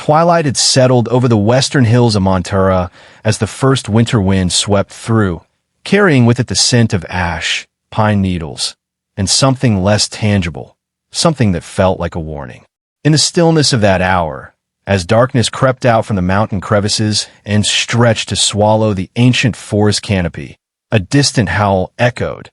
Twilight had settled over the western hills of Monterra as the first winter wind swept through, carrying with it the scent of ash, pine needles, and something less tangible, something that felt like a warning. In the stillness of that hour, as darkness crept out from the mountain crevices and stretched to swallow the ancient forest canopy, a distant howl echoed,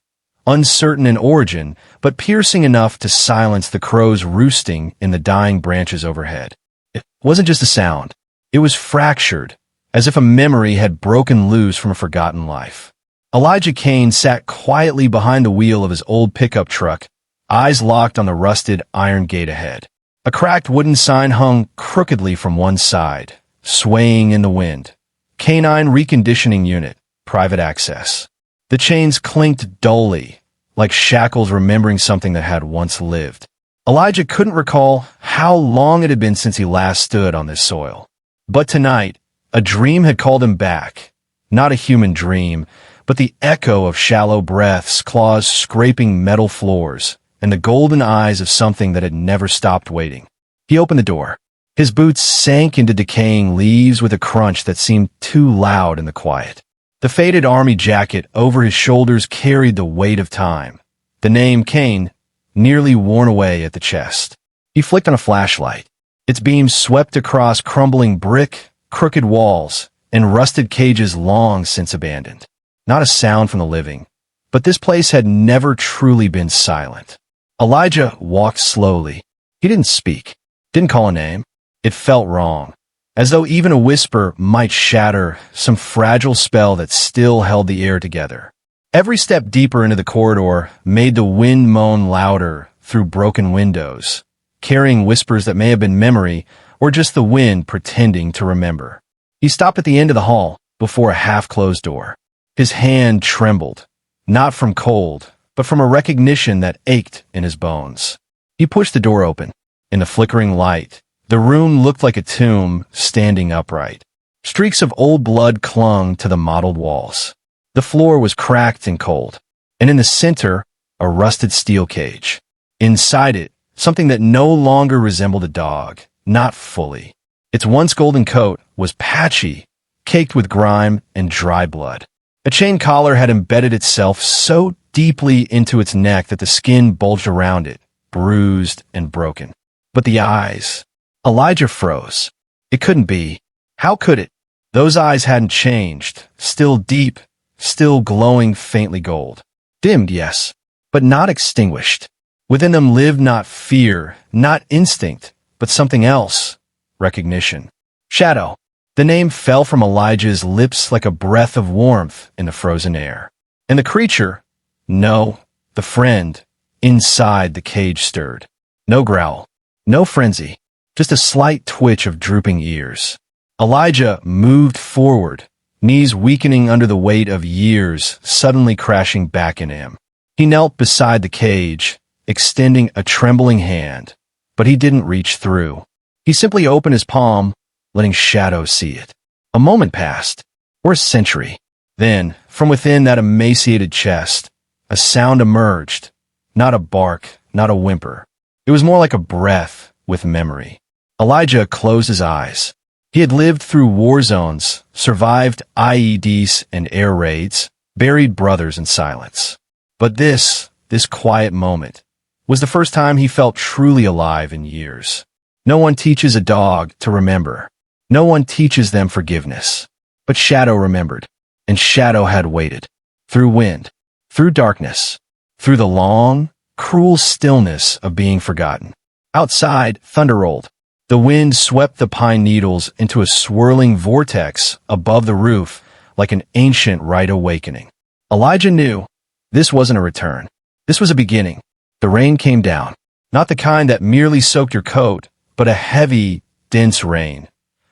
uncertain in origin, but piercing enough to silence the crows roosting in the dying branches overhead. It wasn't just a sound. It was fractured, as if a memory had broken loose from a forgotten life. Elijah Kane sat quietly behind the wheel of his old pickup truck, eyes locked on the rusted iron gate ahead. A cracked wooden sign hung crookedly from one side, swaying in the wind. Canine Reconditioning Unit, private access. The chains clinked dully, like shackles remembering something that had once lived. Elijah couldn't recall how long it had been since he last stood on this soil. But tonight, a dream had called him back. Not a human dream, but the echo of shallow breaths, claws scraping metal floors, and the golden eyes of something that had never stopped waiting. He opened the door. His boots sank into decaying leaves with a crunch that seemed too loud in the quiet. The faded army jacket over his shoulders carried the weight of time. The name Kane nearly worn away at the chest. He flicked on a flashlight. Its beams swept across crumbling brick, crooked walls, and rusted cages long since abandoned. Not a sound from the living, but this place had never truly been silent. Elijah walked slowly. He didn't speak, didn't call a name. It felt wrong, as though even a whisper might shatter some fragile spell that still held the air together. Every step deeper into the corridor made the wind moan louder through broken windows, carrying whispers that may have been memory or just the wind pretending to remember. He stopped at the end of the hall before a half-closed door. His hand trembled, not from cold, but from a recognition that ached in his bones. He pushed the door open. In the flickering light, the room looked like a tomb standing upright. Streaks of old blood clung to the mottled walls. The floor was cracked and cold, and in the center, a rusted steel cage. Inside it, something that no longer resembled a dog, not fully. Its once golden coat was patchy, caked with grime and dry blood. A chain collar had embedded itself so deeply into its neck that the skin bulged around it, bruised and broken. But the eyes... Elijah froze. It couldn't be. How could it? Those eyes hadn't changed, still deep, still glowing faintly gold. Dimmed, yes, but not extinguished. Within them lived not fear, not instinct, but something else. Recognition. Shadow. The name fell from Elijah's lips like a breath of warmth in the frozen air. And the creature, no, the friend, inside the cage stirred. No growl, no frenzy, just a slight twitch of drooping ears. Elijah moved forward, knees weakening under the weight of years suddenly crashing back into him. He knelt beside the cage, extending a trembling hand, but he didn't reach through. He simply opened his palm, letting Shadow see it. A moment passed, or a century. Then, from within that emaciated chest, a sound emerged. Not a bark, not a whimper. It was more like a breath with memory. Elijah closed his eyes. He had lived through war zones, survived IEDs and air raids, buried brothers in silence. But this quiet moment, was the first time he felt truly alive in years. No one teaches a dog to remember. No one teaches them forgiveness. But Shadow remembered, and Shadow had waited. Through wind, through darkness, through the long, cruel stillness of being forgotten. Outside, thunder rolled. The wind swept the pine needles into a swirling vortex above the roof like an ancient rite awakening. Elijah knew this wasn't a return. This was a beginning. The rain came down, not the kind that merely soaked your coat, but a heavy, dense rain,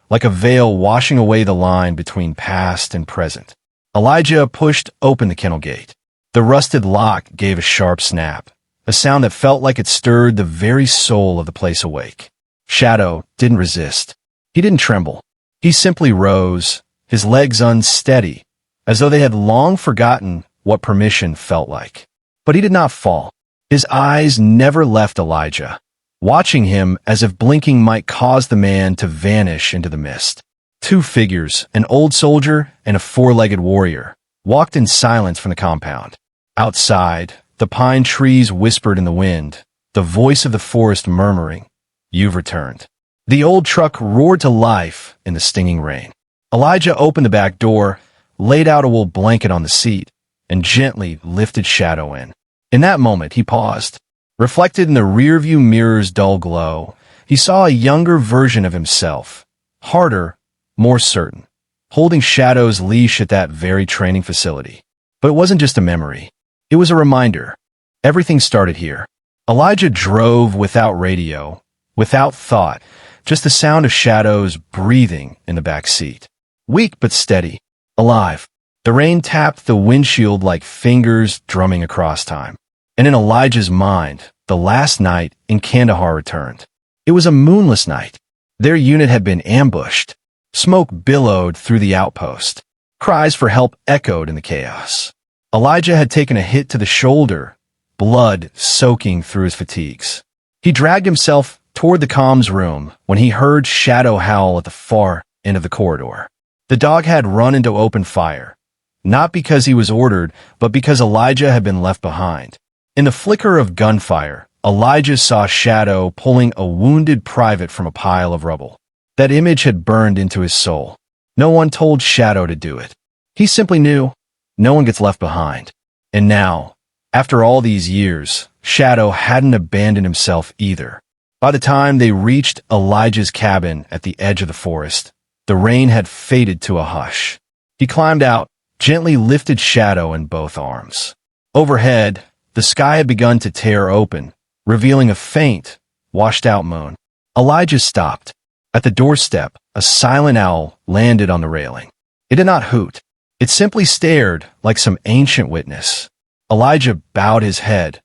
like a veil washing away the line between past and present. Elijah pushed open the kennel gate. The rusted lock gave a sharp snap, a sound that felt like it stirred the very soul of the place awake. Shadow didn't resist. He didn't tremble. He simply rose, his legs unsteady, as though they had long forgotten what permission felt like. But he did not fall. His eyes never left Elijah. watching him as if blinking might cause the man to vanish into the mist. Two figures, an old soldier and a four-legged warrior, walked in silence from the compound. Outside, the pine trees whispered in the wind, the voice of the forest murmuring, "You've returned." The old truck roared to life in the stinging rain. Elijah opened the back door, laid out a wool blanket on the seat, and gently lifted Shadow in. In that moment, he paused. Reflected in the rearview mirror's dull glow, he saw a younger version of himself, harder, more certain, holding Shadow's leash at that very training facility. But it wasn't just a memory. It was a reminder. Everything started here. Elijah drove without radio, without thought, just the sound of Shadow's breathing in the back seat. Weak but steady, alive. The rain tapped the windshield like fingers drumming across time. And in Elijah's mind, the last night in Kandahar returned. It was a moonless night. Their unit had been ambushed. Smoke billowed through the outpost. Cries for help echoed in the chaos. Elijah had taken a hit to the shoulder, blood soaking through his fatigues. He dragged himself toward the comms room when he heard Shadow howl at the far end of the corridor. The dog had run into open fire, not because he was ordered, but because Elijah had been left behind. In the flicker of gunfire, Elijah saw Shadow pulling a wounded private from a pile of rubble. That image had burned into his soul. No one told Shadow to do it. He simply knew no one gets left behind. And now, after all these years, Shadow hadn't abandoned himself either. By the time they reached Elijah's cabin at the edge of the forest, the rain had faded to a hush. He climbed out, gently lifted Shadow in both arms. Overhead, the sky had begun to tear open, revealing a faint, washed-out moon. Elijah stopped. At the doorstep, a silent owl landed on the railing. It did not hoot. It simply stared like some ancient witness. Elijah bowed his head,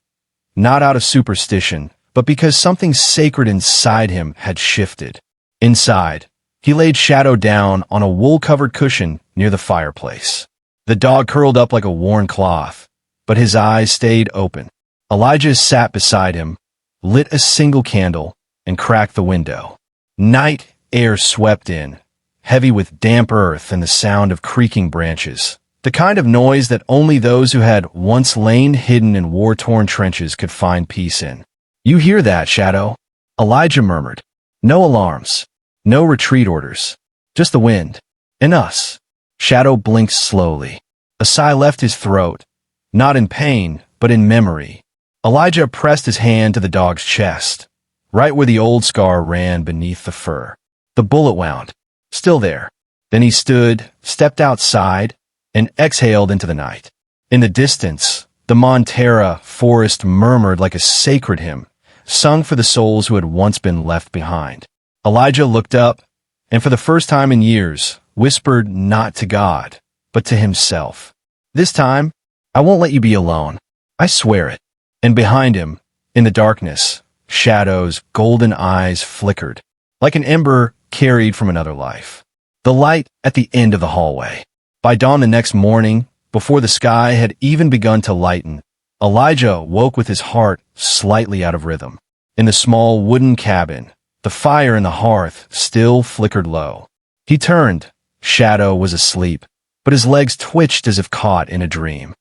not out of superstition, but because something sacred inside him had shifted. Inside, he laid Shadow down on a wool-covered cushion near the fireplace. The dog curled up like a worn cloth, but his eyes stayed open. Elijah sat beside him, lit a single candle, and cracked the window. Night air swept in, heavy with damp earth and the sound of creaking branches, the kind of noise that only those who had once lain hidden in war-torn trenches could find peace in. "You hear that, Shadow?" Elijah murmured. "No alarms, no retreat orders, just the wind, and us." Shadow blinked slowly. A sigh left his throat, not in pain, but in memory. Elijah pressed his hand to the dog's chest, right where the old scar ran beneath the fur. The bullet wound, still there. Then he stood, stepped outside, and exhaled into the night. In the distance, the Montera forest murmured like a sacred hymn, sung for the souls who had once been left behind. Elijah looked up, and for the first time in years, whispered not to God, but to himself. "This time, I won't let you be alone. I swear it." And behind him, in the darkness, Shadow's golden eyes flickered, like an ember carried from another life. The light at the end of the hallway. By dawn the next morning, before the sky had even begun to lighten, Elijah woke with his heart slightly out of rhythm. In the small wooden cabin, the fire in the hearth still flickered low. He turned. Shadow was asleep, but his legs twitched as if caught in a dream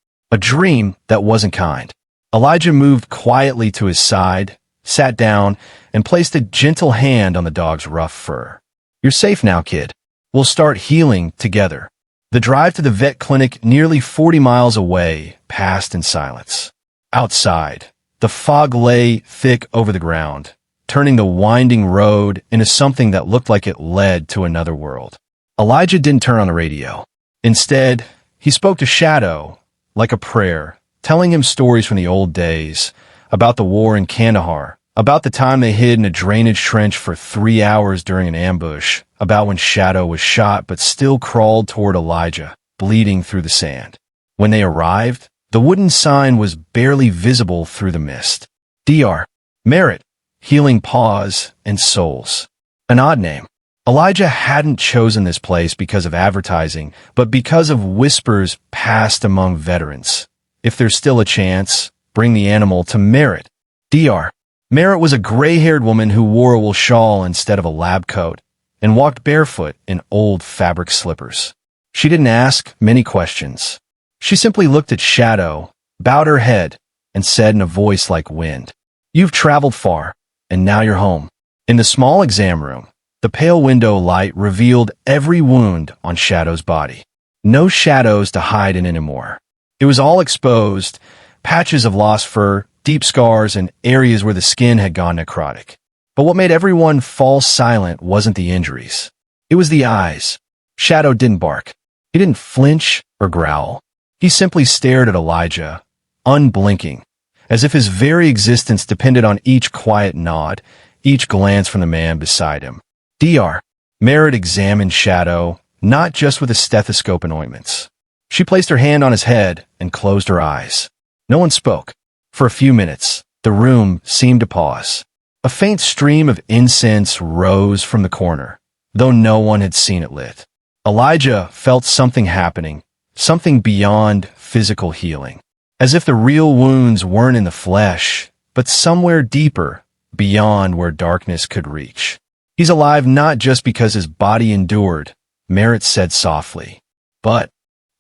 that wasn't kind. Elijah moved quietly to his side, sat down, and placed a gentle hand on the dog's rough fur. "You're safe now, kid. We'll start healing together." The drive to the vet clinic, nearly 40 miles away, passed in silence. Outside, the fog lay thick over the ground, turning the winding road into something that looked like it led to another world. Elijah didn't turn on the radio. Instead, he spoke to Shadow like a prayer, telling him stories from the old days, about the war in Kandahar, about the time they hid in a drainage trench for 3 hours during an ambush, about when Shadow was shot but still crawled toward Elijah, bleeding through the sand. When they arrived, the wooden sign was barely visible through the mist. DR. Merit, Healing Paws and Souls. An odd name. Elijah hadn't chosen this place because of advertising, but because of whispers passed among veterans. If there's still a chance, bring the animal to Merit. DR. Merritt was a gray-haired woman who wore a wool shawl instead of a lab coat and walked barefoot in old fabric slippers. She didn't ask many questions. She simply looked at Shadow, bowed her head, and said in a voice like wind, "You've traveled far, and now you're home." In the small exam room, the pale window light revealed every wound on Shadow's body. No shadows to hide in anymore. It was all exposed, patches of lost fur, deep scars, and areas where the skin had gone necrotic. But what made everyone fall silent wasn't the injuries. It was the eyes. Shadow didn't bark. He didn't flinch or growl. He simply stared at Elijah, unblinking, as if his very existence depended on each quiet nod, each glance from the man beside him. Dr. Merritt examined Shadow, not just with a stethoscope and ointments. She placed her hand on his head and closed her eyes. No one spoke. For a few minutes, the room seemed to pause. A faint stream of incense rose from the corner, though no one had seen it lit. Elijah felt something happening, something beyond physical healing, as if the real wounds weren't in the flesh, but somewhere deeper, beyond where darkness could reach. "He's alive not just because his body endured," Merritt said softly, "but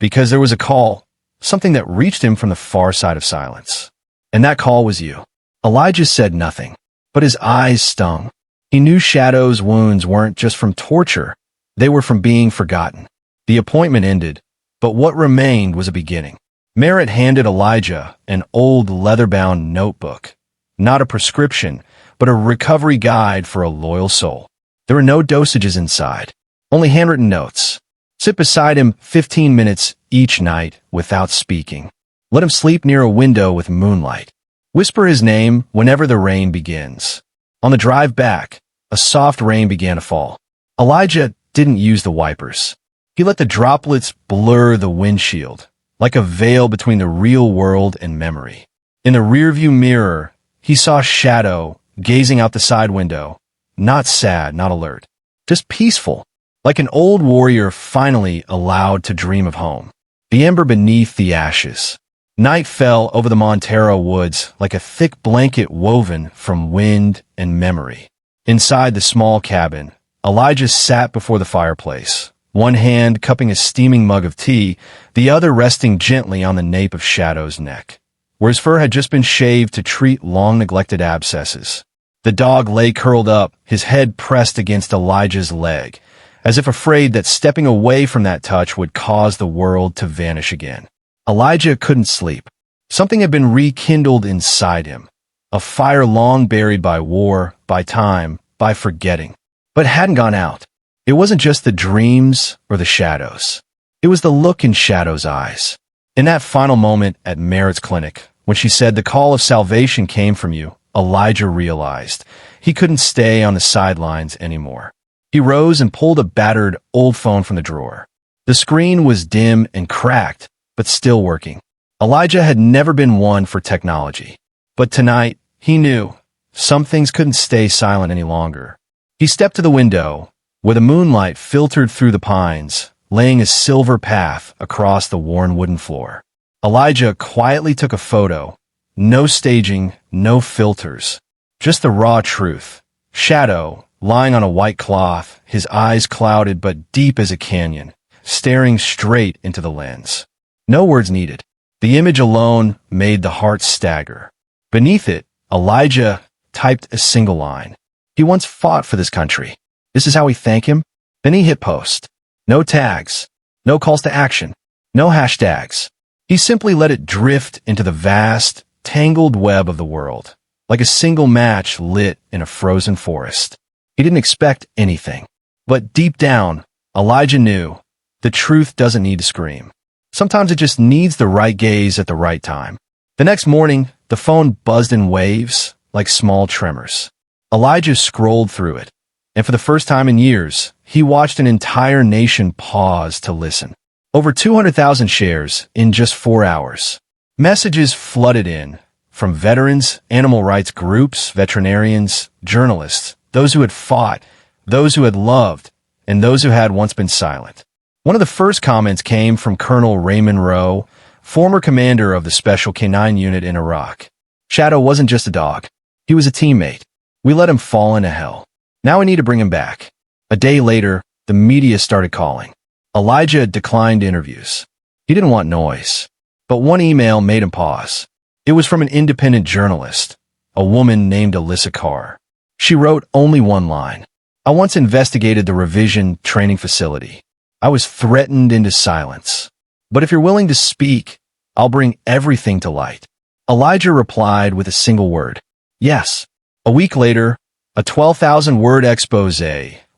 because there was a call, something that reached him from the far side of silence. And that call was you." Elijah said nothing, but his eyes stung. He knew Shadow's wounds weren't just from torture, they were from being forgotten. The appointment ended, but what remained was a beginning. Merritt handed Elijah an old leather-bound notebook, not a prescription, but a recovery guide for a loyal soul. There were no dosages inside, only handwritten notes. Sit beside him 15 minutes each night without speaking. Let him sleep near a window with moonlight. Whisper his name whenever the rain begins. On the drive back, a soft rain began to fall. Elijah didn't use the wipers. He let the droplets blur the windshield, like a veil between the real world and memory. In the rearview mirror, he saw Shadow gazing out the side window, not sad, not alert, just peaceful, like an old warrior finally allowed to dream of home. The ember beneath the ashes. Night fell over the Montero woods like a thick blanket woven from wind and memory. Inside the small cabin, Elijah sat before the fireplace, one hand cupping a steaming mug of tea, the other resting gently on the nape of Shadow's neck, where his fur had just been shaved to treat long-neglected abscesses. The dog lay curled up, his head pressed against Elijah's leg, as if afraid that stepping away from that touch would cause the world to vanish again. Elijah couldn't sleep. Something had been rekindled inside him, a fire long buried by war, by time, by forgetting, but hadn't gone out. It wasn't just the dreams or the shadows. It was the look in Shadow's eyes. In that final moment at Merritt's clinic, when she said the call of salvation came from you, Elijah realized he couldn't stay on the sidelines anymore. He rose and pulled a battered old phone from the drawer. The screen was dim and cracked, but still working. Elijah had never been one for technology. But tonight, he knew some things couldn't stay silent any longer. He stepped to the window, where the moonlight filtered through the pines, laying a silver path across the worn wooden floor. Elijah quietly took a photo. No staging, no filters. Just the raw truth. Shadow, lying on a white cloth, his eyes clouded but deep as a canyon, staring straight into the lens. No words needed. The image alone made the heart stagger. Beneath it, Elijah typed a single line. He once fought for this country. This is how we thank him? Then he hit post. No tags. No calls to action. No hashtags. He simply let it drift into the vast, tangled web of the world, like a single match lit in a frozen forest. He didn't expect anything. But deep down, Elijah knew the truth doesn't need to scream. Sometimes it just needs the right gaze at the right time. The next morning, the phone buzzed in waves, like small tremors. Elijah scrolled through it, and for the first time in years, he watched an entire nation pause to listen. Over 200,000 shares in just 4 hours. Messages flooded in, from veterans, animal rights groups, veterinarians, journalists, those who had fought, those who had loved, and those who had once been silent. One of the first comments came from Colonel Raymond Rowe, former commander of the Special K-9 unit in Iraq. Shadow wasn't just a dog. He was a teammate. We let him fall into hell. Now we need to bring him back. A day later, the media started calling. Elijah declined interviews. He didn't want noise. But one email made him pause. It was from an independent journalist, a woman named Alyssa Carr. She wrote only one line. I once investigated the revision training facility. I was threatened into silence. But if you're willing to speak, I'll bring everything to light. Elijah replied with a single word. Yes. A week later, a 12,000-word expose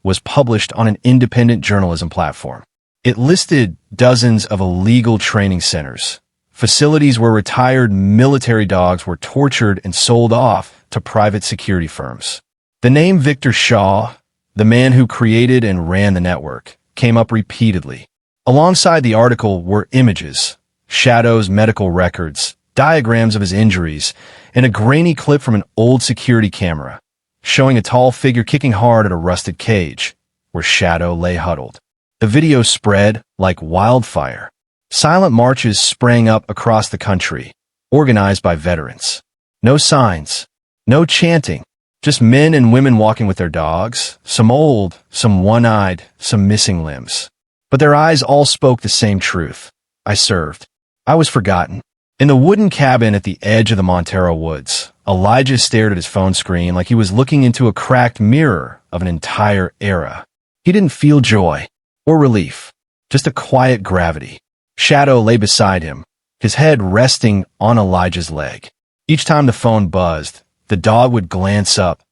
was published on an independent journalism platform. It listed dozens of illegal training centers, facilities where retired military dogs were tortured and sold off to private security firms. The name Victor Shaw, the man who created and ran the network, came up repeatedly. Alongside the article were images, Shadow's medical records, diagrams of his injuries, and a grainy clip from an old security camera, showing a tall figure kicking hard at a rusted cage, where Shadow lay huddled. The video spread like wildfire. Silent marches sprang up across the country, organized by veterans. No signs, no chanting, just men and women walking with their dogs, some old, some one-eyed, some missing limbs. But their eyes all spoke the same truth. I served. I was forgotten. In the wooden cabin at the edge of the Montero woods, Elijah stared at his phone screen like he was looking into a cracked mirror of an entire era. He didn't feel joy or relief, just a quiet gravity. Shadow lay beside him, his head resting on Elijah's leg. Each time the phone buzzed, the dog would glance up,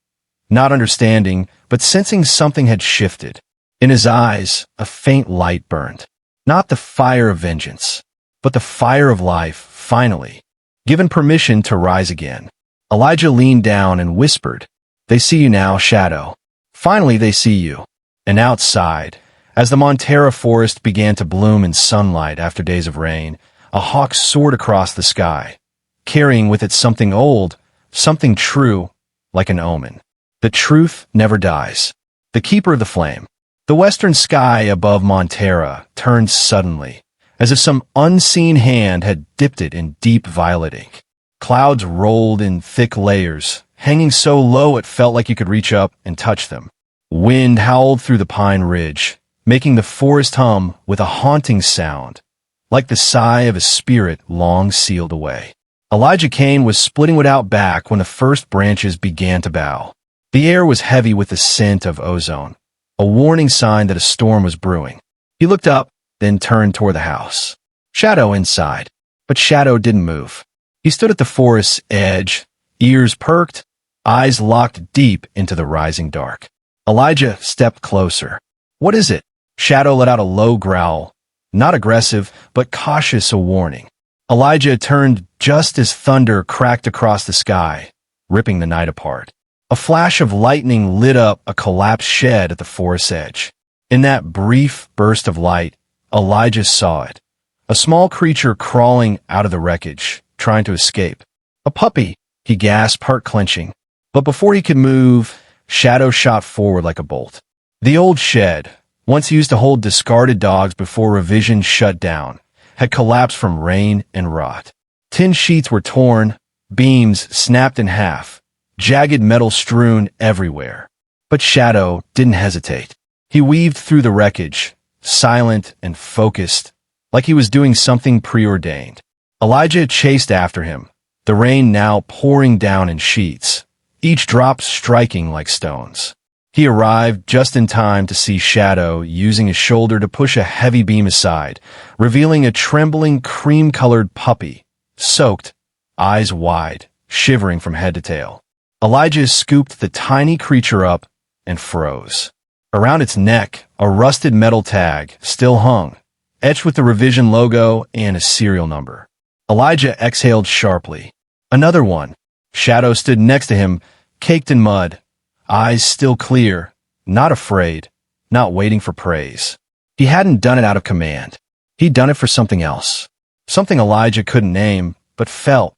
not understanding, but sensing something had shifted. In his eyes, a faint light burned. Not the fire of vengeance, but the fire of life, finally, given permission to rise again. Elijah leaned down and whispered, "They see you now, Shadow. Finally they see you." And outside, as the Montero forest began to bloom in sunlight after days of rain, a hawk soared across the sky, carrying with it something old, something true, like an omen. The truth never dies. The keeper of the flame. The western sky above Montero turned suddenly, as if some unseen hand had dipped it in deep violet ink. Clouds rolled in thick layers, hanging so low it felt like you could reach up and touch them. Wind howled through the pine ridge, making the forest hum with a haunting sound, like the sigh of a spirit long sealed away. Elijah Kane was splitting wood out back when the first branches began to bow. The air was heavy with the scent of ozone, a warning sign that a storm was brewing. He looked up, then turned toward the house. Shadow inside, but Shadow didn't move. He stood at the forest's edge, ears perked, eyes locked deep into the rising dark. Elijah stepped closer. "What is it?" Shadow let out a low growl, not aggressive, but cautious, a warning. Elijah turned just as thunder cracked across the sky, ripping the night apart. A flash of lightning lit up a collapsed shed at the forest's edge. In that brief burst of light, Elijah saw it. A small creature crawling out of the wreckage, trying to escape. "A puppy," he gasped, heart clenching. But before he could move, Shadow shot forward like a bolt. The old shed, once used to hold discarded dogs before revision shut down, had collapsed from rain and rot. Tin sheets were torn, beams snapped in half, jagged metal strewn everywhere. But Shadow didn't hesitate. He weaved through the wreckage, silent and focused, like he was doing something preordained. Elijah chased after him, the rain now pouring down in sheets, each drop striking like stones. He arrived just in time to see Shadow using his shoulder to push a heavy beam aside, revealing a trembling cream-colored puppy, soaked, eyes wide, shivering from head to tail. Elijah scooped the tiny creature up and froze. Around its neck, a rusted metal tag still hung, etched with the revision logo and a serial number. Elijah exhaled sharply. Another one. Shadow stood next to him, caked in mud, eyes still clear, not afraid, not waiting for praise. He hadn't done it out of command. He'd done it for something else. Something Elijah couldn't name, but felt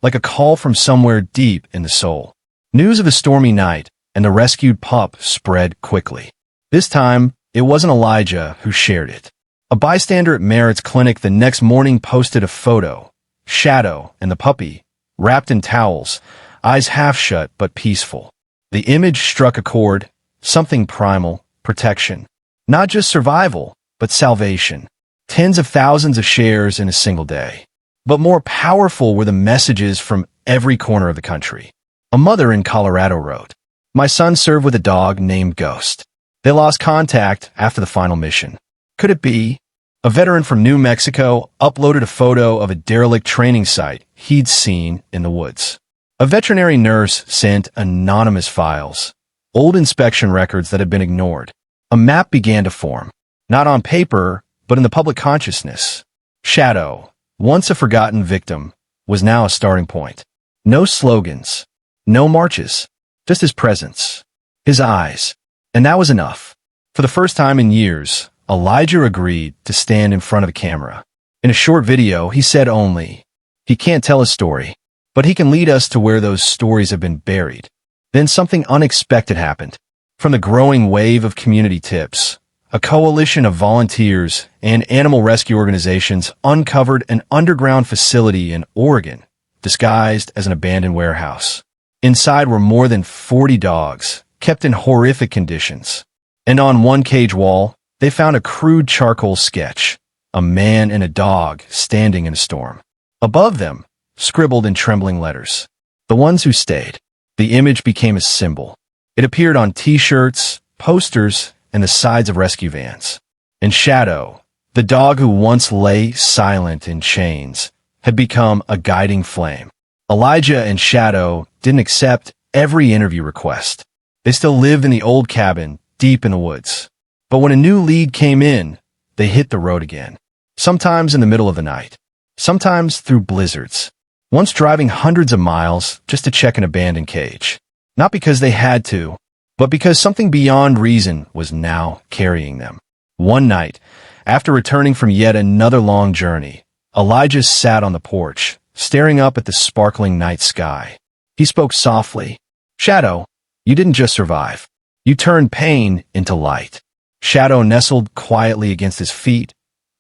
like a call from somewhere deep in the soul. News of the stormy night and the rescued pup spread quickly. This time, it wasn't Elijah who shared it. A bystander at Merritt's clinic the next morning posted a photo. Shadow and the puppy, wrapped in towels, eyes half shut but peaceful. The image struck a chord, something primal, protection. Not just survival, but salvation. Tens of thousands of shares in a single day. But more powerful were the messages from every corner of the country. A mother in Colorado wrote, "My son served with a dog named Ghost. They lost contact after the final mission. Could it be?" A veteran from New Mexico uploaded a photo of a derelict training site he'd seen in the woods. A veterinary nurse sent anonymous files, old inspection records that had been ignored. A map began to form, not on paper, but in the public consciousness. Shadow, once a forgotten victim, was now a starting point. No slogans, no marches, just his presence, his eyes. And that was enough. For the first time in years, Elijah agreed to stand in front of a camera. In a short video, he said only, "He can't tell his story, but he can lead us to where those stories have been buried." Then something unexpected happened. From the growing wave of community tips, a coalition of volunteers and animal rescue organizations uncovered an underground facility in Oregon, disguised as an abandoned warehouse. Inside were more than 40 dogs, kept in horrific conditions. And on one cage wall, they found a crude charcoal sketch, a man and a dog standing in a storm. Above them, scribbled in trembling letters, "The ones who stayed." The image became a symbol. It appeared on T-shirts, posters, and the sides of rescue vans. And Shadow, the dog who once lay silent in chains, had become a guiding flame. Elijah and Shadow didn't accept every interview request. They still lived in the old cabin, deep in the woods. But when a new lead came in, they hit the road again. Sometimes in the middle of the night. Sometimes through blizzards. Once driving hundreds of miles just to check an abandoned cage. Not because they had to, but because something beyond reason was now carrying them. One night, after returning from yet another long journey, Elijah sat on the porch, staring up at the sparkling night sky. He spoke softly. "Shadow, you didn't just survive. You turned pain into light." Shadow nestled quietly against his feet,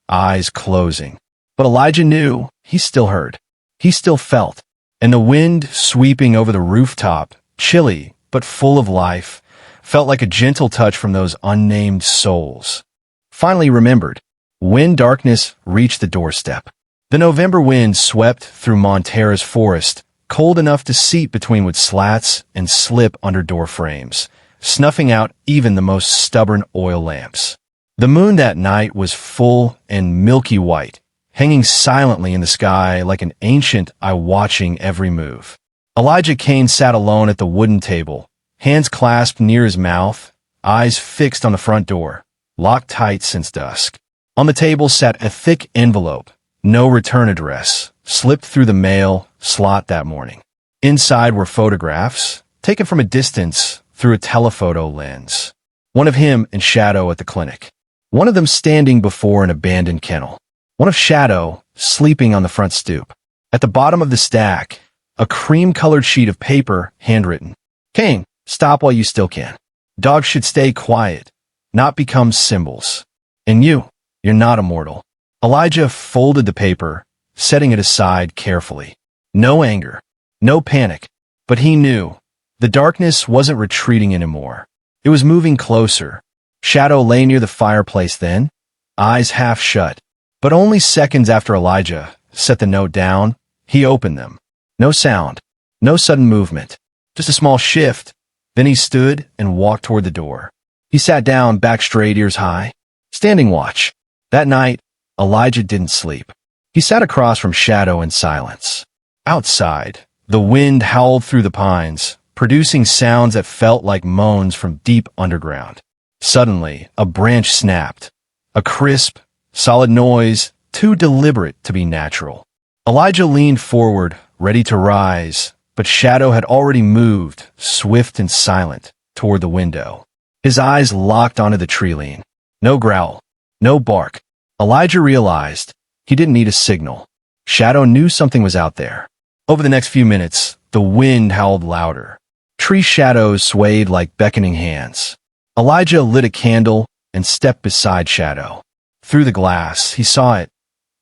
eyes closing. But Elijah knew he still heard. He still felt. And the wind sweeping over the rooftop, chilly but full of life, felt like a gentle touch from those unnamed souls. Finally remembered, when darkness reached the doorstep. The November wind swept through Montera's forest, cold enough to seep between wood slats and slip under door frames, snuffing out even the most stubborn oil lamps. The moon that night was full and milky white, hanging silently in the sky like an ancient eye watching every move. Elijah Kane sat alone at the wooden table, hands clasped near his mouth, eyes fixed on the front door, locked tight since dusk. On the table sat a thick envelope, no return address, slipped through the mail slot that morning. Inside were photographs, taken from a distance through a telephoto lens. One of him and Shadow at the clinic. One of them standing before an abandoned kennel. One of Shadow sleeping on the front stoop. At the bottom of the stack, a cream-colored sheet of paper, handwritten. "Kane, stop while you still can. Dogs should stay quiet, not become symbols. And you're not immortal." Elijah folded the paper, setting it aside carefully. No anger, no panic, but he knew the darkness wasn't retreating anymore. It was moving closer. Shadow lay near the fireplace then, eyes half shut. But only seconds after Elijah set the note down, he opened them. No sound, no sudden movement, just a small shift. Then he stood and walked toward the door. He sat down, back straight, ears high. Standing watch. That night, Elijah didn't sleep. He sat across from Shadow in silence. Outside, the wind howled through the pines, producing sounds that felt like moans from deep underground. Suddenly, a branch snapped. A crisp, solid noise, too deliberate to be natural. Elijah leaned forward, ready to rise, but Shadow had already moved, swift and silent, toward the window. His eyes locked onto the tree line. No growl, no bark. Elijah realized he didn't need a signal. Shadow knew something was out there. Over the next few minutes, the wind howled louder. Tree shadows swayed like beckoning hands. Elijah lit a candle and stepped beside Shadow. Through the glass, he saw it.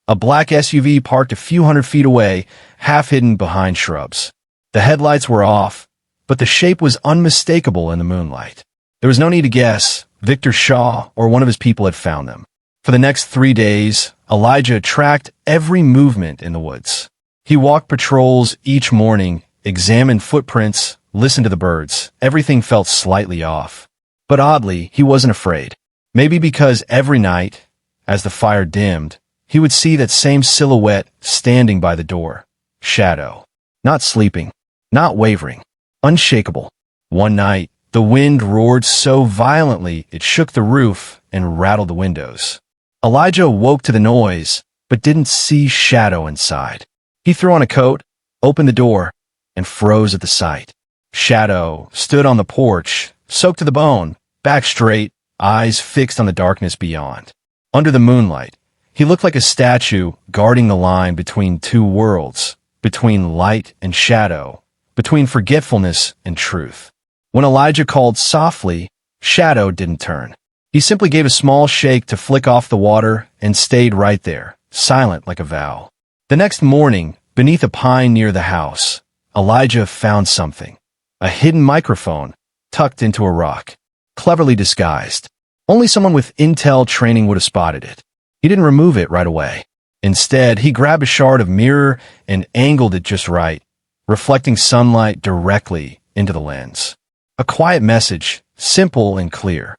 A black SUV parked a few hundred feet away, half hidden behind shrubs. The headlights were off, but the shape was unmistakable in the moonlight. There was no need to guess. Victor Shaw or one of his people had found them. For the next 3 days, Elijah tracked every movement in the woods. He walked patrols each morning, examined footprints, listened to the birds. Everything felt slightly off. But oddly, he wasn't afraid. Maybe because every night, as the fire dimmed, he would see that same silhouette standing by the door. Shadow. Not sleeping. Not wavering. Unshakable. One night, the wind roared so violently it shook the roof and rattled the windows. Elijah woke to the noise, but didn't see Shadow inside. He threw on a coat, opened the door, and froze at the sight. Shadow stood on the porch, soaked to the bone, back straight, eyes fixed on the darkness beyond. Under the moonlight, he looked like a statue guarding the line between two worlds, between light and shadow, between forgetfulness and truth. When Elijah called softly, Shadow didn't turn. He simply gave a small shake to flick off the water and stayed right there, silent like a vow. The next morning, beneath a pine near the house, Elijah found something. A hidden microphone, tucked into a rock. Cleverly disguised. Only someone with intel training would have spotted it. He didn't remove it right away. Instead, he grabbed a shard of mirror and angled it just right, reflecting sunlight directly into the lens. A quiet message, simple and clear.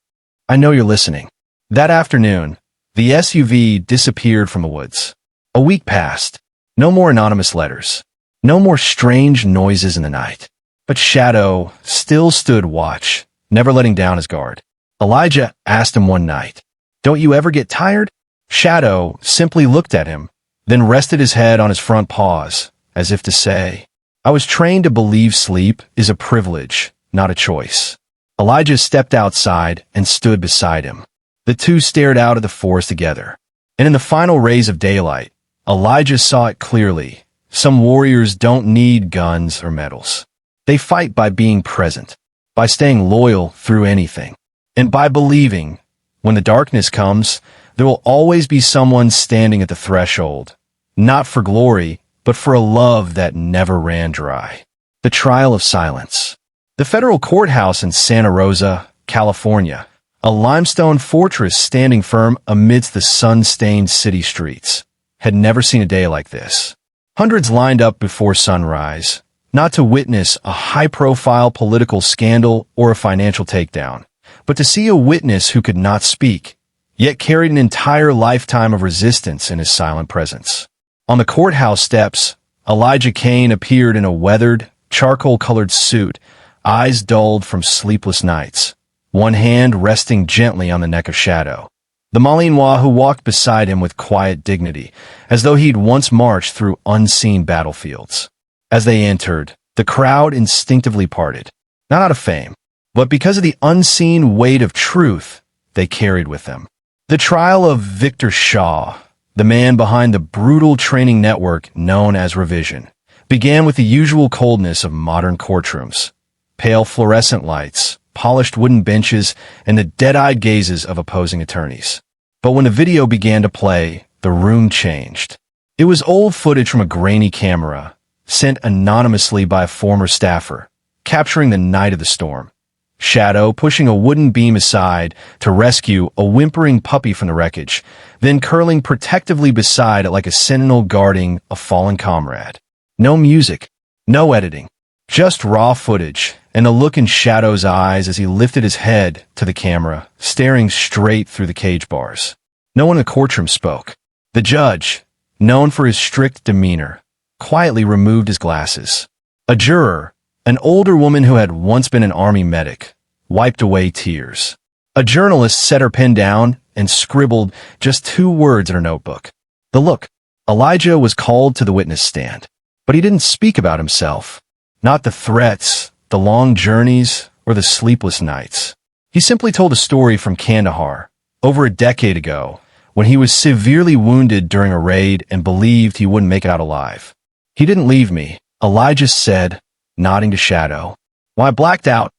I know you're listening. That afternoon, the SUV disappeared from the woods. A week passed. No more anonymous letters. No more strange noises in the night. But Shadow still stood watch, never letting down his guard. Elijah asked him one night, "Don't you ever get tired?" Shadow simply looked at him, then rested his head on his front paws, as if to say, "I was trained to believe sleep is a privilege, not a choice." Elijah stepped outside and stood beside him. The two stared out at the forest together. And in the final rays of daylight, Elijah saw it clearly. Some warriors don't need guns or medals. They fight by being present, by staying loyal through anything, and by believing, when the darkness comes, there will always be someone standing at the threshold, not for glory, but for a love that never ran dry. The trial of silence. The federal courthouse in Santa Rosa, California, a limestone fortress standing firm amidst the sun-stained city streets, had never seen a day like this. Hundreds lined up before sunrise, not to witness a high-profile political scandal or a financial takedown, but to see a witness who could not speak, yet carried an entire lifetime of resistance in his silent presence. On the courthouse steps, Elijah Kane appeared in a weathered, charcoal-colored suit, eyes dulled from sleepless nights, one hand resting gently on the neck of Shadow. The Malinois who walked beside him with quiet dignity, as though he'd once marched through unseen battlefields. As they entered, the crowd instinctively parted, not out of fame, but because of the unseen weight of truth they carried with them. The trial of Victor Shaw, the man behind the brutal training network known as Revision, began with the usual coldness of modern courtrooms. Pale fluorescent lights, polished wooden benches, and the dead-eyed gazes of opposing attorneys. But when the video began to play, the room changed. It was old footage from a grainy camera, sent anonymously by a former staffer, capturing the night of the storm. Shadow pushing a wooden beam aside to rescue a whimpering puppy from the wreckage, then curling protectively beside it like a sentinel guarding a fallen comrade. No music, no editing, just raw footage, and a look in Shadow's eyes as he lifted his head to the camera, staring straight through the cage bars. No one in the courtroom spoke. The judge, known for his strict demeanor, quietly removed his glasses. A juror, an older woman who had once been an army medic, wiped away tears. A journalist set her pen down and scribbled just 2 words in her notebook. The look. Elijah was called to the witness stand, but he didn't speak about himself. Not the threats, the long journeys, or the sleepless nights. He simply told a story from Kandahar, over a decade ago, when he was severely wounded during a raid and believed he wouldn't make it out alive. "He didn't leave me," Elijah said, nodding to Shadow. "When I blacked out,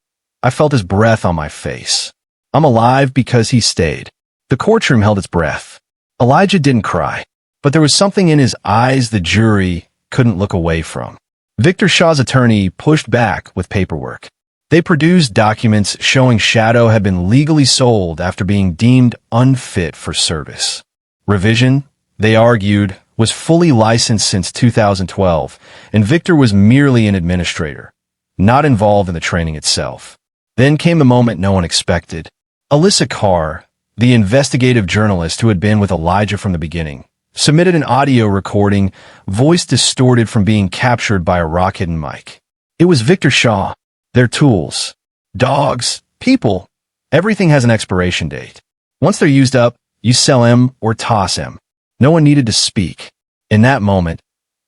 I felt his breath on my face. I'm alive because he stayed." The courtroom held its breath. Elijah didn't cry, but there was something in his eyes the jury couldn't look away from. Victor Shaw's attorney pushed back with paperwork. They produced documents showing Shadow had been legally sold after being deemed unfit for service. Revision, they argued, was fully licensed since 2012, and Victor was merely an administrator, not involved in the training itself. Then came the moment no one expected. Alyssa Carr, the investigative journalist who had been with Elijah from the beginning, submitted an audio recording, voice distorted from being captured by a rock-hidden mic. It was Victor Shaw. Their tools, dogs, people, everything has an expiration date. Once they're used up, you sell them or toss them. No one needed to speak. In that moment,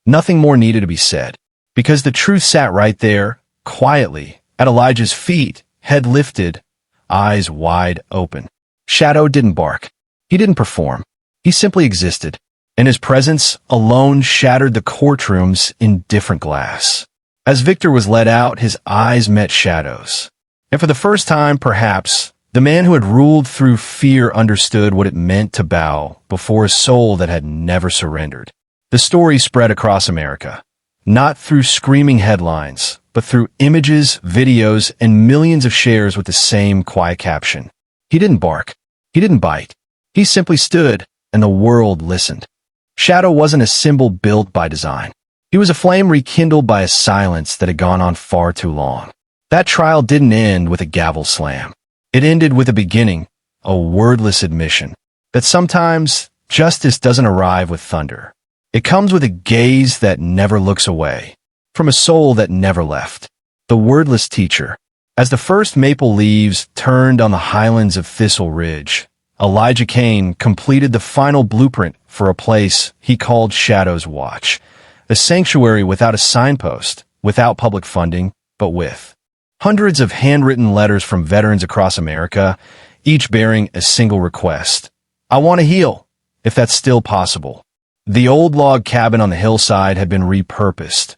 nothing more needed to be said, because the truth sat right there, quietly, at Elijah's feet, head lifted, eyes wide open. Shadow didn't bark. He didn't perform. He simply existed, and his presence alone shattered the courtrooms in different glass. As Victor was let out, his eyes met Shadow's. And for the first time, perhaps, the man who had ruled through fear understood what it meant to bow before a soul that had never surrendered. The story spread across America, not through screaming headlines, but through images, videos, and millions of shares with the same quiet caption. He didn't bark. He didn't bite. He simply stood, and the world listened. Shadow wasn't a symbol built by design. He was a flame rekindled by a silence that had gone on far too long. That trial didn't end with a gavel slam. It ended with a beginning, a wordless admission, that sometimes justice doesn't arrive with thunder. It comes with a gaze that never looks away, from a soul that never left. The wordless teacher. As the first maple leaves turned on the highlands of Thistle Ridge, Elijah Kane completed the final blueprint for a place he called Shadow's Watch. A sanctuary without a signpost, without public funding, but with hundreds of handwritten letters from veterans across America, each bearing a single request. I want to heal, if that's still possible. The old log cabin on the hillside had been repurposed,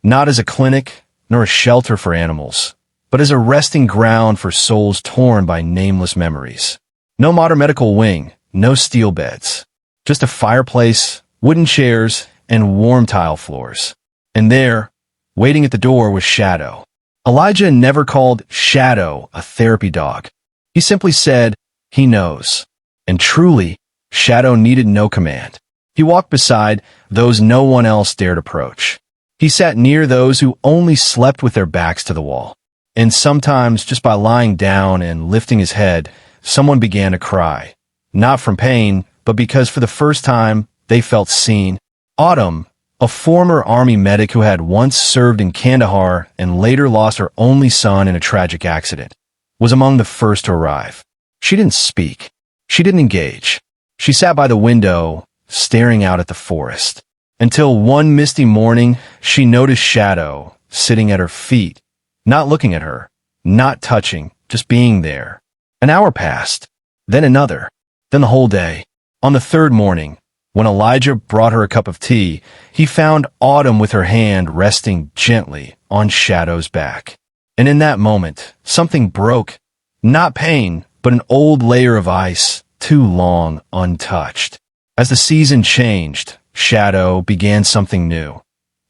not as a clinic nor a shelter for animals, but as a resting ground for souls torn by nameless memories. No modern medical wing, no steel beds, just a fireplace, wooden chairs, and warm tile floors. And there, waiting at the door, was Shadow. Elijah never called Shadow a therapy dog. He simply said, he knows. And truly, Shadow needed no command. He walked beside those no one else dared approach. He sat near those who only slept with their backs to the wall. And sometimes, just by lying down and lifting his head, someone began to cry. Not from pain, but because for the first time, they felt seen. Autumn, a former Army medic who had once served in Kandahar and later lost her only son in a tragic accident, was among the first to arrive. She didn't speak. She didn't engage. She sat by the window, staring out at the forest, until one misty morning she noticed Shadow sitting at her feet, not looking at her, not touching, just being there. An hour passed, then another, then the whole day. On the third morning, when Elijah brought her a cup of tea, he found Autumn with her hand resting gently on Shadow's back. And in that moment, something broke. Not pain, but an old layer of ice, too long untouched. As the season changed, Shadow began something new.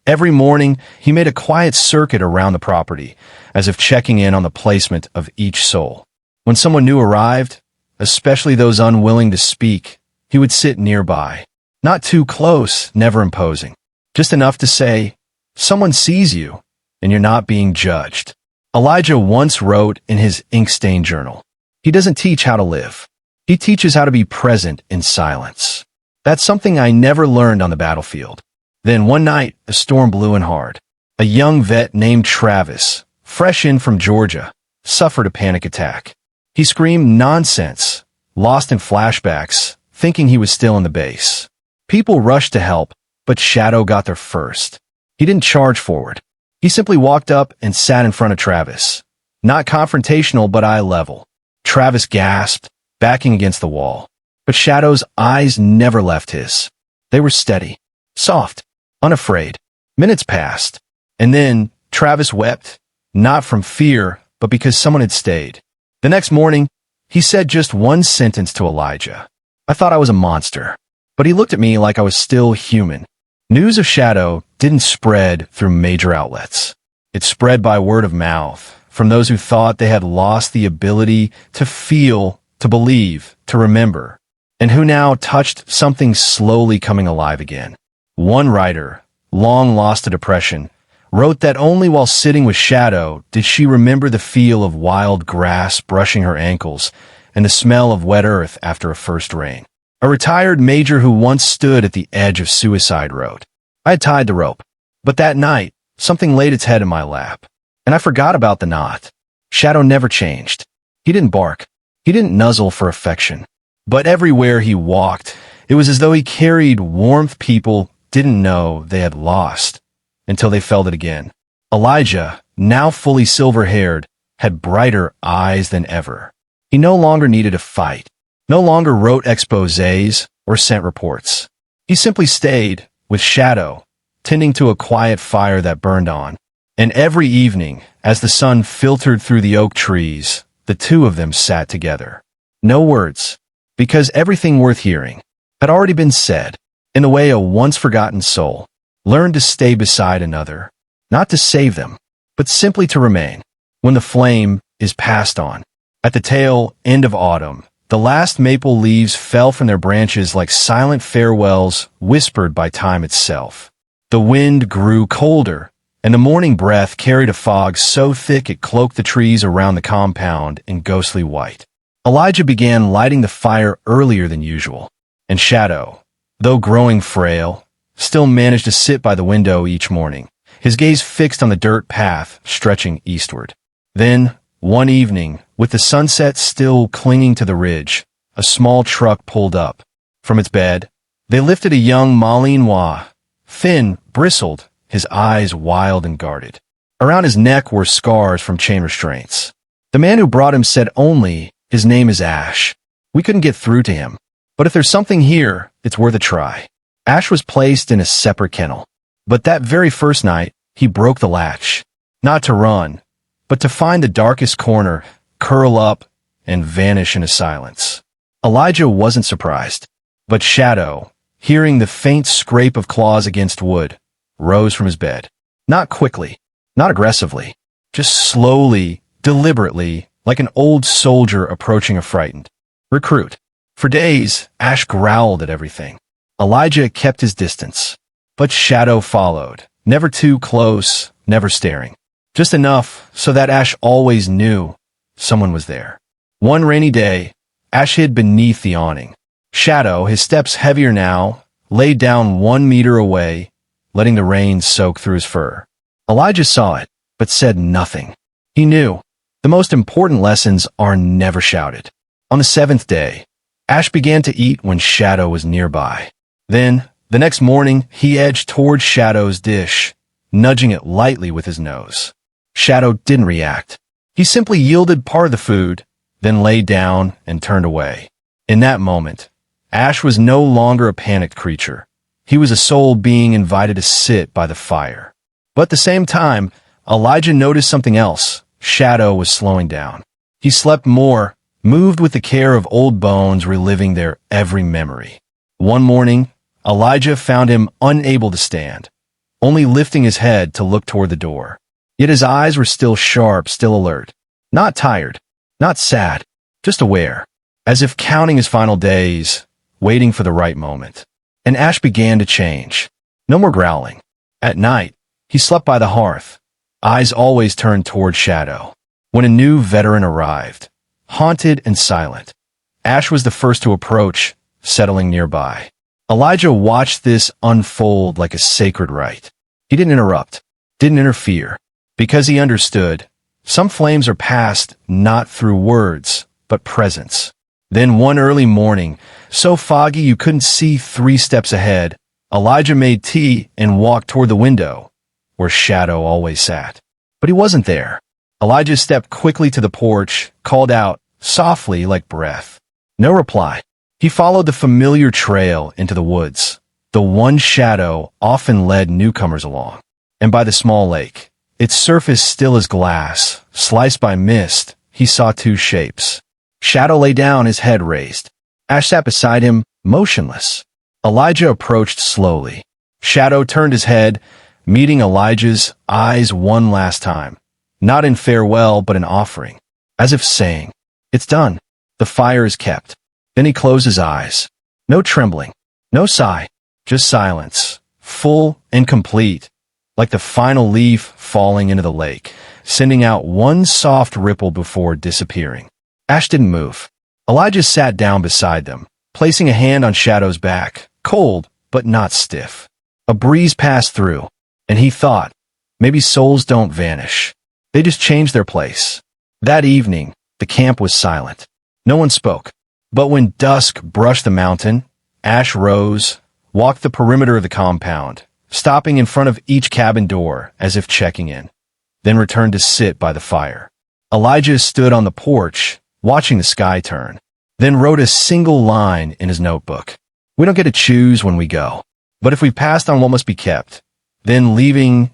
Every morning, he made a quiet circuit around the property, as if checking in on the placement of each soul. When someone new arrived, especially those unwilling to speak, he would sit nearby. Not too close, never imposing. Just enough to say, someone sees you, and you're not being judged. Elijah once wrote in his ink-stained journal, he doesn't teach how to live. He teaches how to be present in silence. That's something I never learned on the battlefield. Then one night, a storm blew in hard. A young vet named Travis, fresh in from Georgia, suffered a panic attack. He screamed nonsense, lost in flashbacks, thinking he was still in the base. People rushed to help, but Shadow got there first. He didn't charge forward. He simply walked up and sat in front of Travis. Not confrontational, but eye level. Travis gasped, backing against the wall. But Shadow's eyes never left his. They were steady, soft, unafraid. Minutes passed, and then Travis wept, not from fear, but because someone had stayed. The next morning, he said just one sentence to Elijah. I thought I was a monster, but he looked at me like I was still human. News of Shadow didn't spread through major outlets. It spread by word of mouth, from those who thought they had lost the ability to feel, to believe, to remember, and who now touched something slowly coming alive again. One writer, long lost to depression, wrote that only while sitting with Shadow did she remember the feel of wild grass brushing her ankles and the smell of wet earth after a first rain. A retired major who once stood at the edge of suicide wrote, "I had tied the rope, but that night, something laid its head in my lap, and I forgot about the knot. Shadow never changed. He didn't bark. He didn't nuzzle for affection. But everywhere he walked, it was as though he carried warmth people didn't know they had lost until they felt it again." Elijah, now fully silver-haired, had brighter eyes than ever. He no longer needed a fight, no longer wrote exposés or sent reports. He simply stayed with Shadow, tending to a quiet fire that burned on. And every evening, as the sun filtered through the oak trees, the two of them sat together. No words, because everything worth hearing had already been said, in the way a once-forgotten soul learned to stay beside another, not to save them, but simply to remain. When the flame is passed on, at the tail end of autumn, the last maple leaves fell from their branches like silent farewells whispered by time itself. The wind grew colder, and the morning breath carried a fog so thick it cloaked the trees around the compound in ghostly white. Elijah began lighting the fire earlier than usual, and Shadow, though growing frail, still managed to sit by the window each morning, his gaze fixed on the dirt path stretching eastward. Then, one evening, with the sunset still clinging to the ridge, a small truck pulled up. From its bed, they lifted a young Malinois, thin, bristled, his eyes wild and guarded. Around his neck were scars from chain restraints. The man who brought him said only, "His name is Ash. We couldn't get through to him, but if there's something here, it's worth a try." Ash was placed in a separate kennel, but that very first night, he broke the latch, not to run, but to find the darkest corner, curl up, and vanish into silence. Elijah wasn't surprised, but Shadow, hearing the faint scrape of claws against wood, rose from his bed. Not quickly, not aggressively, just slowly, deliberately, like an old soldier approaching a frightened recruit. For days, Ash growled at everything. Elijah kept his distance, but Shadow followed, never too close, never staring. Just enough so that Ash always knew someone was there. One rainy day, Ash hid beneath the awning. Shadow, his steps heavier now, laid down 1 meter away, letting the rain soak through his fur. Elijah saw it, but said nothing. He knew the most important lessons are never shouted. On the 7th day, Ash began to eat when Shadow was nearby. Then, the next morning, he edged toward Shadow's dish, nudging it lightly with his nose. Shadow didn't react. He simply yielded part of the food, then lay down and turned away. In that moment, Ash was no longer a panicked creature. He was a soul being invited to sit by the fire. But at the same time, Elijah noticed something else. Shadow was slowing down. He slept more, moved with the care of old bones reliving their every memory. One morning, Elijah found him unable to stand, only lifting his head to look toward the door. Yet his eyes were still sharp, still alert. Not tired, not sad, just aware, as if counting his final days, waiting for the right moment. And Ash began to change. No more growling. At night, he slept by the hearth, eyes always turned toward Shadow. When a new veteran arrived, haunted and silent, Ash was the first to approach, settling nearby. Elijah watched this unfold like a sacred rite. He didn't interrupt, didn't interfere, because he understood some flames are passed not through words, but presence. Then one early morning, so foggy you couldn't see 3 steps ahead, Elijah made tea and walked toward the window, where Shadow always sat. But he wasn't there. Elijah stepped quickly to the porch, called out, softly like breath. No reply. He followed the familiar trail into the woods, the one Shadow often led newcomers along. And by the small lake, its surface still as glass, sliced by mist, he saw 2 shapes. Shadow lay down, his head raised. Ash sat beside him, motionless. Elijah approached slowly. Shadow turned his head, meeting Elijah's eyes one last time. Not in farewell, but in offering. As if saying, "It's done. The fire is kept." Then he closed his eyes. No trembling. No sigh. Just silence. Full and complete. Like the final leaf falling into the lake, sending out one soft ripple before disappearing. Ash didn't move. Elijah sat down beside them, placing a hand on Shadow's back, cold, but not stiff. A breeze passed through, and he thought, maybe souls don't vanish. They just change their place. That evening, the camp was silent. No one spoke. But when dusk brushed the mountain, Ash rose, walked the perimeter of the compound, stopping in front of each cabin door as if checking in, then returned to sit by the fire. Elijah stood on the porch, watching the sky turn, then wrote a single line in his notebook. We don't get to choose when we go, but if we've passed on what must be kept, then leaving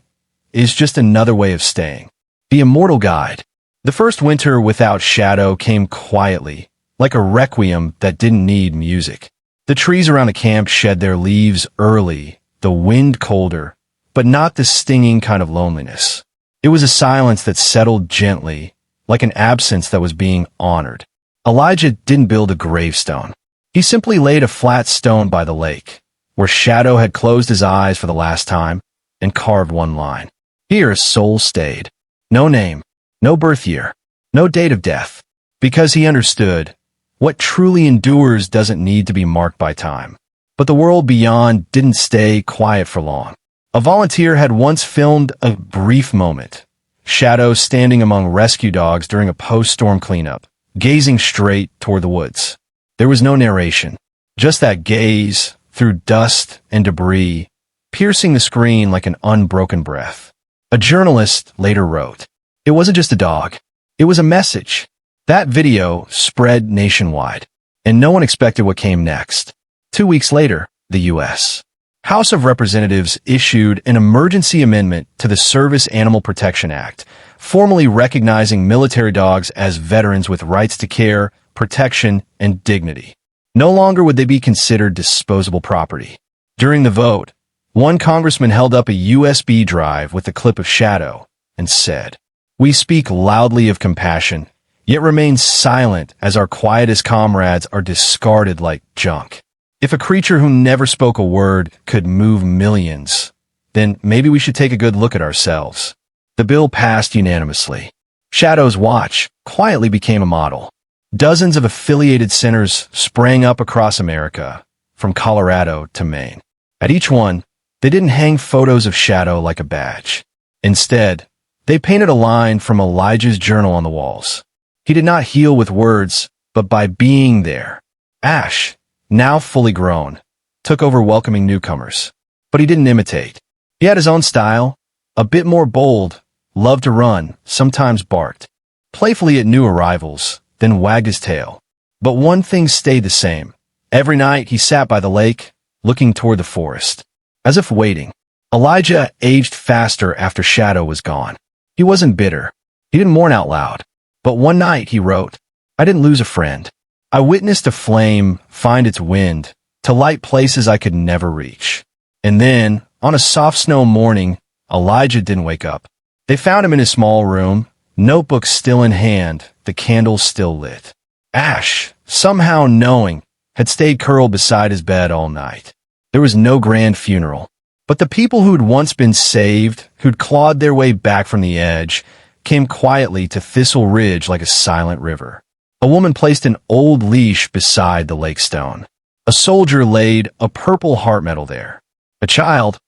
is just another way of staying. The immortal guide. The first winter without Shadow came quietly, like a requiem that didn't need music. The trees around the camp shed their leaves early, the wind colder, but not the stinging kind of loneliness. It was a silence that settled gently, like an absence that was being honored. Elijah didn't build a gravestone. He simply laid a flat stone by the lake, where Shadow had closed his eyes for the last time, and carved one line. Here his soul stayed. No name, no birth year, no date of death, because he understood what truly endures doesn't need to be marked by time. But the world beyond didn't stay quiet for long. A volunteer had once filmed a brief moment. Shadow standing among rescue dogs during a post-storm cleanup, gazing straight toward the woods. There was no narration, just that gaze through dust and debris, piercing the screen like an unbroken breath. A journalist later wrote, "It wasn't just a dog. It was a message." That video spread nationwide, and no one expected what came next. 2 weeks later, the U.S. House of Representatives issued an emergency amendment to the Service Animal Protection Act, formally recognizing military dogs as veterans with rights to care, protection, and dignity. No longer would they be considered disposable property. During the vote, one congressman held up a USB drive with a clip of Shadow and said, "We speak loudly of compassion, yet remain silent as our quietest comrades are discarded like junk. If a creature who never spoke a word could move millions, then maybe we should take a good look at ourselves." The bill passed unanimously. Shadow's watch quietly became a model. Dozens of affiliated centers sprang up across America, from Colorado to Maine. At each one, they didn't hang photos of Shadow like a badge. Instead, they painted a line from Elijah's journal on the walls. He did not heal with words, but by being there. Ash, now fully grown, took over welcoming newcomers. But he didn't imitate. He had his own style, a bit more bold, loved to run, sometimes barked playfully at new arrivals, then wagged his tail. But one thing stayed the same. Every night he sat by the lake, looking toward the forest, as if waiting. Elijah aged faster after Shadow was gone. He wasn't bitter. He didn't mourn out loud. But one night he wrote, "I didn't lose a friend. I witnessed a flame find its wind to light places I could never reach." And then, on a soft snow morning, Elijah didn't wake up. They found him in his small room, notebook still in hand, the candles still lit. Ash, somehow knowing, had stayed curled beside his bed all night. There was no grand funeral. But the people who'd once been saved, who'd clawed their way back from the edge, came quietly to Thistle Ridge like a silent river. A woman placed an old leash beside the lake stone. A soldier laid a purple heart medal there. A child,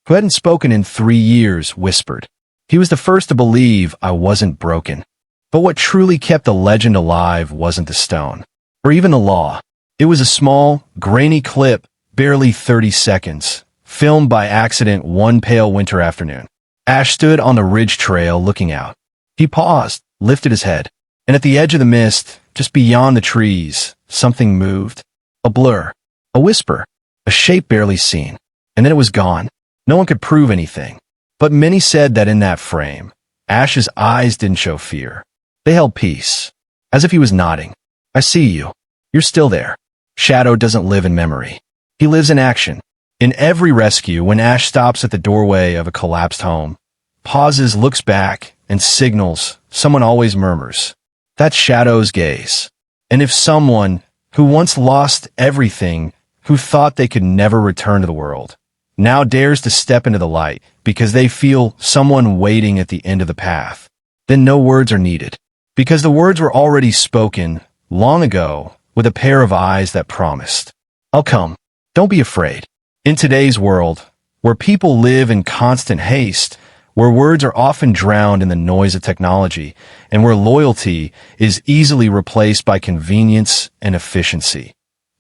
who hadn't spoken in 3 years, whispered, "He was the first to believe I wasn't broken." But what truly kept the legend alive wasn't the stone, or even the law. It was a small, grainy clip, barely 30 seconds, filmed by accident one pale winter afternoon. Ash stood on the ridge trail looking out. He paused, lifted his head, and at the edge of the mist, just beyond the trees, something moved. A blur, a whisper, a shape barely seen, and then it was gone. No one could prove anything. But many said that in that frame, Ash's eyes didn't show fear. They held peace, as if he was nodding. "I see you. You're still there." Shadow doesn't live in memory. He lives in action. In every rescue, when Ash stops at the doorway of a collapsed home, pauses, looks back, and signals, someone always murmurs. That's Shadow's gaze. And if someone who once lost everything, who thought they could never return to the world, now dares to step into the light because they feel someone waiting at the end of the path, then no words are needed. Because the words were already spoken long ago with a pair of eyes that promised, I'll come. Don't be afraid. In today's world, where people live in constant haste, where words are often drowned in the noise of technology, and where loyalty is easily replaced by convenience and efficiency,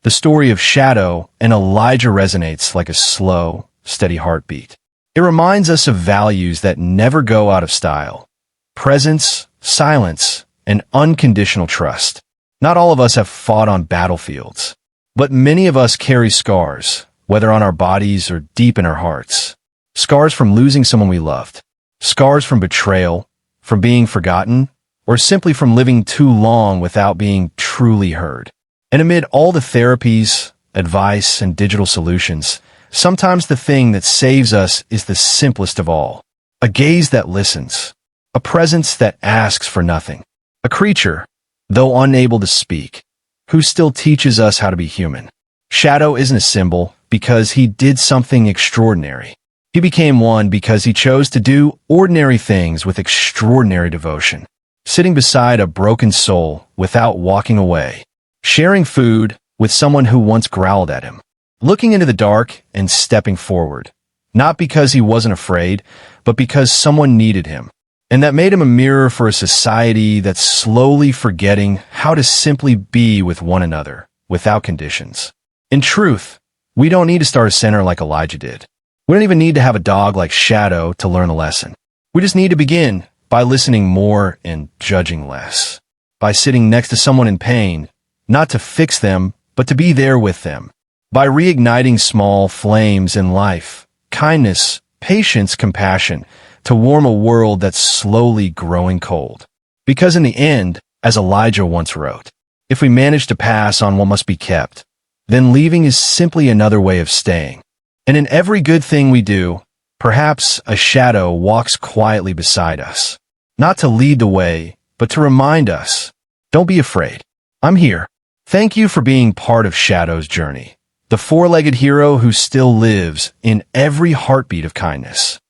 the story of Shadow and Elijah resonates like a slow, steady heartbeat. It reminds us of values that never go out of style: presence, silence, and unconditional trust. Not all of us have fought on battlefields, but many of us carry scars, whether on our bodies or deep in our hearts. Scars from losing someone we loved. Scars from betrayal, from being forgotten, or simply from living too long without being truly heard. And amid all the therapies, advice, and digital solutions, sometimes the thing that saves us is the simplest of all. A gaze that listens. A presence that asks for nothing. A creature, though unable to speak, who still teaches us how to be human. Shadow isn't a symbol because he did something extraordinary. He became one because he chose to do ordinary things with extraordinary devotion. Sitting beside a broken soul without walking away. Sharing food with someone who once growled at him. Looking into the dark and stepping forward. Not because he wasn't afraid, but because someone needed him. And that made him a mirror for a society that's slowly forgetting how to simply be with one another, without conditions. In truth, we don't need to start a center like Elijah did. We don't even need to have a dog like Shadow to learn a lesson. We just need to begin by listening more and judging less. By sitting next to someone in pain, not to fix them, but to be there with them. By reigniting small flames in life, kindness, patience, compassion, to warm a world that's slowly growing cold. Because in the end, as Elijah once wrote, if we manage to pass on what must be kept, then leaving is simply another way of staying. And in every good thing we do, perhaps a shadow walks quietly beside us. Not to lead the way, but to remind us, don't be afraid. I'm here. Thank you for being part of Shadow's journey. The four-legged hero who still lives in every heartbeat of kindness.